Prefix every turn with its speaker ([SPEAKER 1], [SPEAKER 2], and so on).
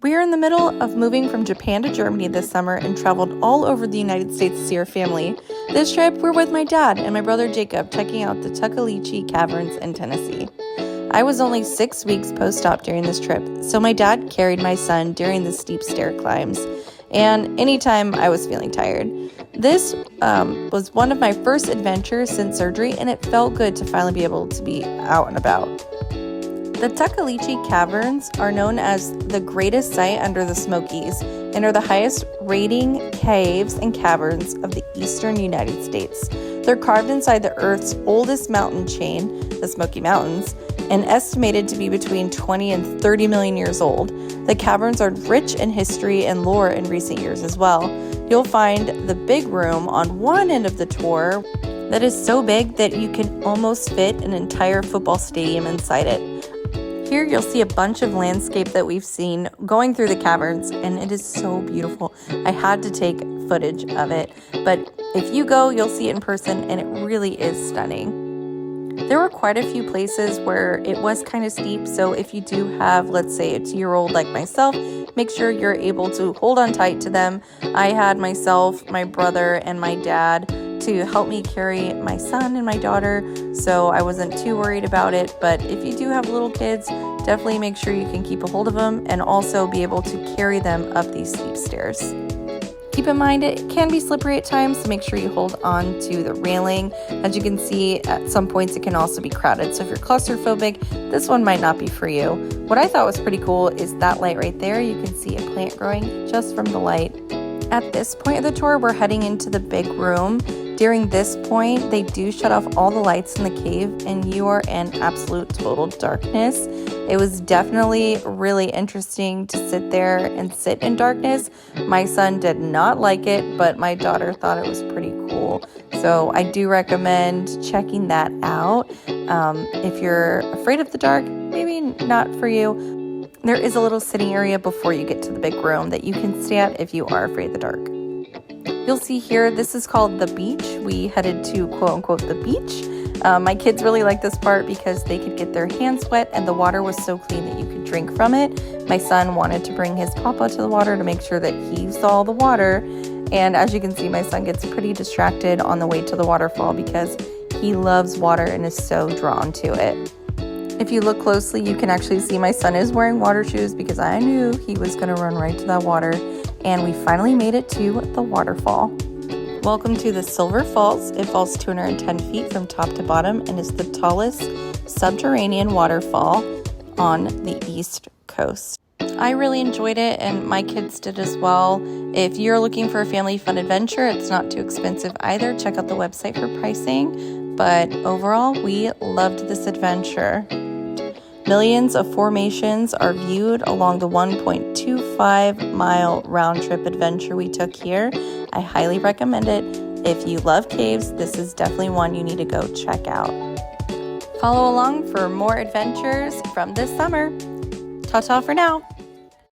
[SPEAKER 1] We are in the middle of moving from Japan to Germany this summer and traveled all over the United States to see our family. This trip, we're with my dad and my brother Jacob checking out the Tuckaleechee Caverns in Tennessee. I was only 6 weeks post-op during this trip, so my dad carried my son during the steep stair climbs and anytime I was feeling tired. This was one of my first adventures since surgery, and it felt good to finally be able to be out and about. The Tuckaleechee Caverns are known as the greatest sight under the Smokies and are the highest rating caves and caverns of the eastern United States. They're carved inside the Earth's oldest mountain chain, the Smoky Mountains, and estimated to be between 20 and 30 million years old. The caverns are rich in history and lore in recent years as well. You'll find the big room on one end of the tour that is so big that you can almost fit an entire football stadium inside it. Here you'll see a bunch of landscape that we've seen going through the caverns, and it is so beautiful. I had to take footage of it, but if you go, you'll see it in person, and it really is stunning. There were quite a few places where it was kind of steep, so if you do have, let's say, a 2-year-old like myself, make sure you're able to hold on tight to them. I had myself, my brother, and my dad to help me carry my son and my daughter, so I wasn't too worried about it. But if you do have little kids, definitely make sure you can keep a hold of them and also be able to carry them up these steep stairs. Keep in mind it can be slippery at times, so make sure you hold on to the railing. As you can see, at some points it can also be crowded, so if you're claustrophobic, this one might not be for you. What I thought was pretty cool is that light right there. You can see a plant growing just from the light. At this point of the tour, we're heading into the big room. During this point, they do shut off all the lights in the cave and you are in absolute total darkness. It was definitely really interesting to sit there and sit in darkness. My son did not like it, but my daughter thought it was pretty cool. So I do recommend checking that out. If you're afraid of the dark, maybe not for you. There is a little sitting area before you get to the big room that you can stay at if you are afraid of the dark. You'll see here, this is called the beach. We headed to quote unquote the beach. My kids really liked this part because they could get their hands wet and the water was so clean that you could drink from it. My son wanted to bring his papa to the water to make sure that he saw the water. And as you can see, my son gets pretty distracted on the way to the waterfall because he loves water and is so drawn to it. If you look closely, you can actually see my son is wearing water shoes because I knew he was going to run right to that water. And we finally made it to the waterfall. Welcome to the Silver Falls. It falls 210 feet from top to bottom and is the tallest subterranean waterfall on the East Coast. I really enjoyed it and my kids did as well. If you're looking for a family fun adventure, it's not too expensive either. Check out the website for pricing. But overall, we loved this adventure. Millions of formations are viewed along the 1.25-mile round-trip adventure we took here. I highly recommend it. If you love caves, this is definitely one you need to go check out. Follow along for more adventures from this summer. Ta-ta for now.